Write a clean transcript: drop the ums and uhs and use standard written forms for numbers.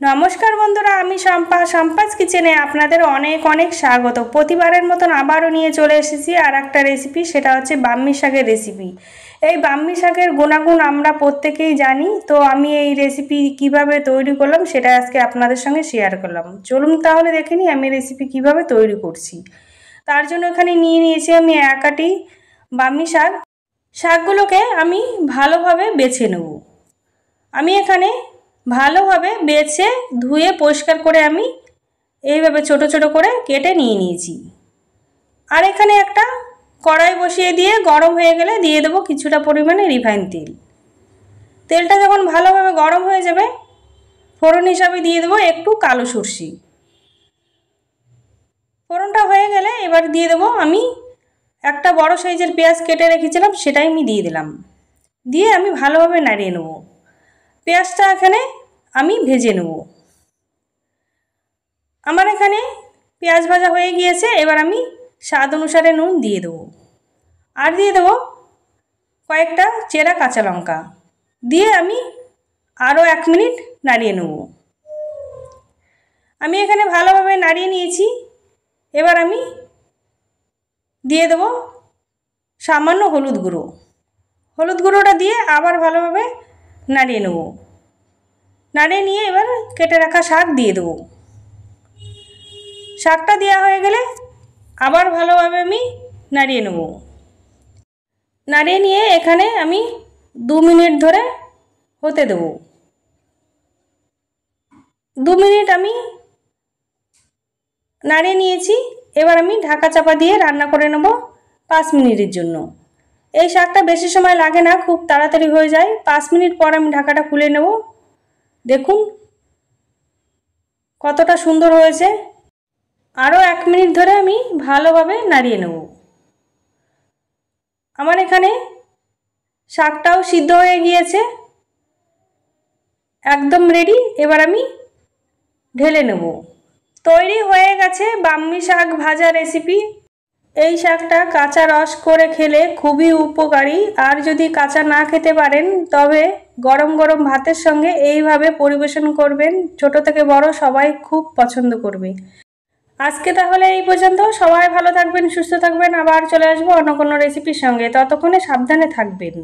নমস্কার বন্ধুরা, আমি সম্পাস কিচেনে আপনাদের অনেক অনেক স্বাগত। প্রতিবারের মতন আবারও নিয়ে চলে এসেছি আর একটা রেসিপি, সেটা হচ্ছে বাম্মি শাকের রেসিপি। এই বাম্মি শাকের গুণাগুণ আমরা প্রত্যেকেই জানি, তো আমি এই রেসিপি কিভাবে তৈরি করলাম সেটা আজকে আপনাদের সঙ্গে শেয়ার করলাম। চলুন তাহলে দেখে নিই আমি রেসিপি কিভাবে তৈরি করছি। তার জন্য এখানে নিয়ে নিয়েছি আমি এক আটি বাম্মি শাক। শাকগুলোকে আমি ভালোভাবে বেছে নেব। আমি এখানে ভালোভাবে বেছে ধুয়ে পরিষ্কার করে আমি এইভাবে ছোট ছোট করে কেটে নিয়ে নিয়েছি। আর এখানে একটা কড়াই বসিয়ে দিয়ে গরম হয়ে গেলে দিয়ে দেবো কিছুটা পরিমাণে রিফাইন তেল। তেলটা যখন ভালোভাবে গরম হয়ে যাবে, ফোড়ন হিসাবে দিয়ে দেবো একটু কালো সরষে। ফোড়নটা হয়ে গেলে এবার দিয়ে দেবো আমি একটা বড় সাইজের পেঁয়াজ কেটে রেখেছিলাম, সেটাই আমি দিয়ে দিলাম। দিয়ে আমি ভালোভাবে নাড়িয়ে নেব। পেঁয়াজটা এখানে আমি ভেজে নেব। আমার এখানে পেঁয়াজ ভাজা হয়ে গিয়েছে। এবার আমি স্বাদ অনুসারে নুন দিয়ে দেবো। আর দিয়ে দেবো কয়েকটা চেরা কাঁচা লঙ্কা। দিয়ে আমি আরও 1 মিনিট নাড়িয়ে নেব। আমি এখানে ভালোভাবে নাড়িয়ে নিয়েছি। এবার আমি দিয়ে দেবো সামান্য হলুদ গুঁড়ো। হলুদ গুঁড়োটা দিয়ে আবার ভালোভাবে নাড়িয়ে নেব। নাড়িয়ে নিয়ে এবার কেটে রাখা শাক দিয়ে দেবো। শাকটা দেওয়া হয়ে গেলে আবার ভালোভাবে আমি নাড়িয়ে নেব। নাড়িয়ে নিয়ে এখানে আমি 2 মিনিট ধরে হতে দেব। 2 মিনিট আমি নাড়িয়ে নিয়েছি। এবার আমি ঢাকা চাপা দিয়ে রান্না করে নেব 5 মিনিটের জন্য। এই শাকটা বেশি সময় লাগে না, খুব তাড়াতাড়ি হয়ে যায়। 5 মিনিট পর আমি ঢাকাটা খুলে নেব। দেখুন কতটা সুন্দর হয়েছে। আরও 1 মিনিট ধরে আমি ভালোভাবে নাড়িয়ে নেব। আমার এখানে শাকটাও সিদ্ধ হয়ে গিয়েছে, একদম রেডি। এবার আমি ঢেলে নেব। তৈরি হয়ে গেছে বাম্মি শাক ভাজা রেসিপি। এই শাকটা কাঁচা রস করে খেলে খুবই উপকারী। আর যদি কাঁচা না খেতে পারেন তবে গরম গরম ভাতের সঙ্গে এইভাবে পরিবেশন করবেন, ছোট থেকে বড় সবাই খুব পছন্দ করবে। আজকে তাহলে এই পর্যন্ত। সবাই ভালো থাকবেন, সুস্থ থাকবেন। আবার চলে আসবো অন্য কোনো রেসিপির সঙ্গে। ততক্ষণে সাবধানে থাকবেন।